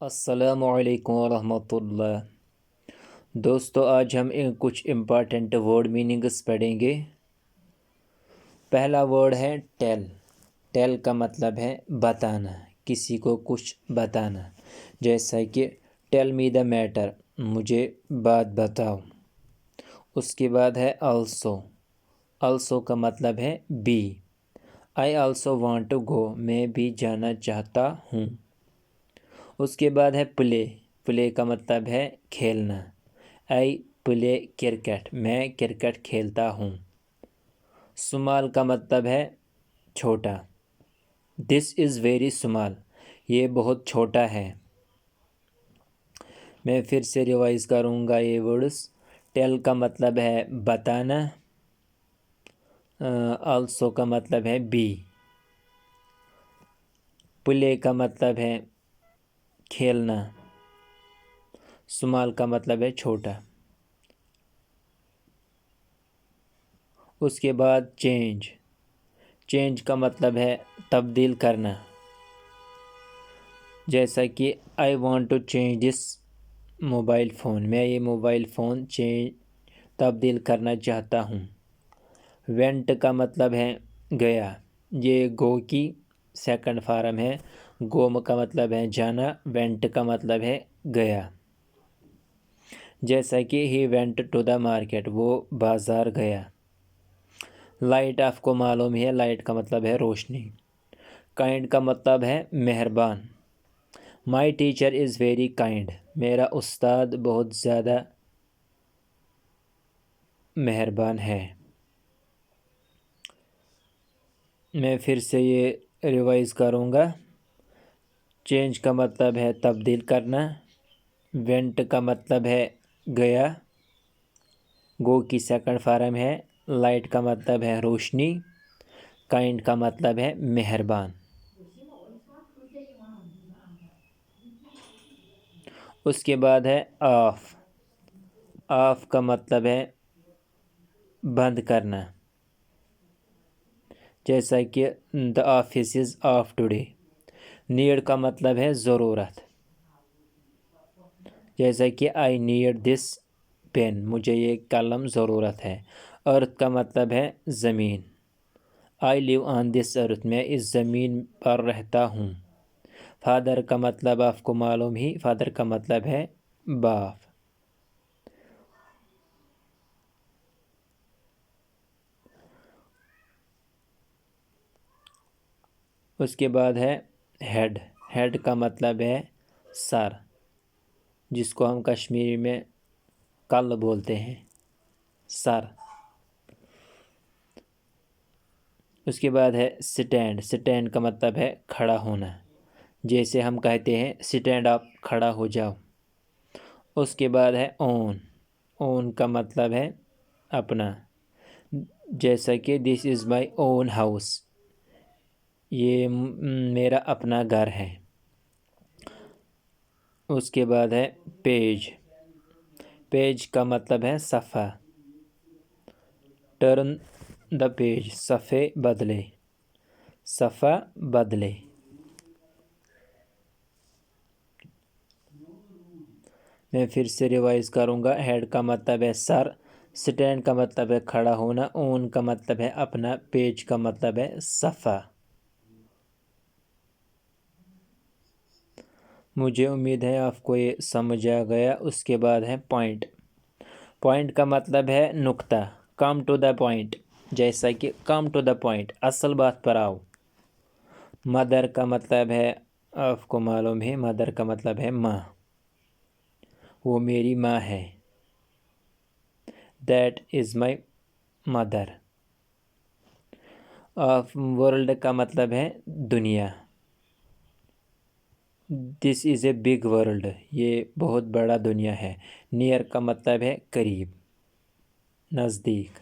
السلام علیکم ورحمۃ اللہ۔ دوستو، آج ہم کچھ امپارٹنٹ ورڈ میننگز پڑھیں گے۔ پہلا ورڈ ہے ٹیل۔ ٹیل کا مطلب ہے بتانا، کسی کو کچھ بتانا، جیسا کہ ٹیل می دا میٹر، مجھے بات بتاؤ۔ اس کے بعد ہے آلسو۔ آلسو کا مطلب ہے بھی۔ I also want to go, میں بھی جانا چاہتا ہوں۔ اس کے بعد ہے پلے۔ پلے کا مطلب ہے کھیلنا۔ آئی پلے کرکٹ، میں کرکٹ کھیلتا ہوں۔ سمال کا مطلب ہے چھوٹا۔ دس از ویری سمال، یہ بہت چھوٹا ہے۔ میں پھر سے ریوائز کروں گا یہ ورڈز۔ ٹیل کا مطلب ہے بتانا، آلسو کا مطلب ہے بھی، پلے کا مطلب ہے کھیلنا، سمال کا مطلب ہے چھوٹا۔ اس کے بعد چینج۔ چینج کا مطلب ہے تبدیل کرنا، جیسا کہ I want to change this mobile phone, میں یہ موبائل فون تبدیل کرنا چاہتا ہوں۔ وینٹ کا مطلب ہے گیا، یہ گو کی سیکنڈ فارم ہے۔ گو کا مطلب ہے جانا، وینٹ کا مطلب ہے گیا۔ جیسا کہ he went to the market, وہ بازار گیا۔ لائٹ آپ کو معلوم ہے، لائٹ کا مطلب ہے روشنی۔ کائنڈ کا مطلب ہے مہربان۔ My teacher is very kind, میرا استاد بہت زیادہ مہربان ہے۔ میں پھر سے یہ ریوائز کروں گا۔ چینج کا مطلب ہے تبدیل کرنا، وینٹ کا مطلب ہے گیا، گو کی سیکنڈ فارم ہے۔ لائٹ کا مطلب ہے روشنی، کائنڈ کا مطلب ہے مہربان۔ اس کے بعد ہے آف۔ آف کا مطلب ہے بند کرنا، جیسا کہ the office is of today. Need کا مطلب ہے ضرورت، جیسا کہ آئی نیڈ دس پین، مجھے یہ قلم ضرورت ہے۔ ارتھ کا مطلب ہے زمین۔ آئی لیو آن دس ارتھ، میں اس زمین پر رہتا ہوں۔ فادر کا مطلب آپ کو معلوم ہی، فادر کا مطلب ہے باپ۔ اس کے بعد ہے ہیڈ۔ ہیڈ کا مطلب ہے سر، جس کو ہم کشمیری میں کل بولتے ہیں، سر۔ اس کے بعد ہے سٹینڈ۔ سٹینڈ کا مطلب ہے کھڑا ہونا، جیسے ہم کہتے ہیں سٹینڈ اپ، کھڑا ہو جاؤ۔ اس کے بعد ہے اون۔ اون کا مطلب ہے اپنا، جیسا کہ دس از مائی اون ہاؤس، یہ میرا اپنا گھر ہے۔ اس کے بعد ہے پیج۔ پیج کا مطلب ہے صفحہ۔ ٹرن دا پیج، صفحے بدلے، صفحہ بدلے۔ میں پھر سے ریوائز کروں گا۔ ہیڈ کا مطلب ہے سر، سٹینڈ کا مطلب ہے کھڑا ہونا، اون کا مطلب ہے اپنا، پیج کا مطلب ہے صفحہ۔ مجھے امید ہے آپ کو یہ سمجھ آ گیا۔ اس کے بعد ہے پوائنٹ۔ پوائنٹ کا مطلب ہے نقطہ، کم ٹو دا پوائنٹ، جیسا کہ کم ٹو دا پوائنٹ، اصل بات پر آؤ۔ مدر کا مطلب ہے آپ کو معلوم ہے، مدر کا مطلب ہے ماں، وہ میری ماں ہے۔ That is my mother. World کا مطلب ہے دنیا۔ دس از اے بگ ورلڈ، یہ بہت بڑا دنیا ہے۔ نیئر کا مطلب ہے قریب، نزدیک۔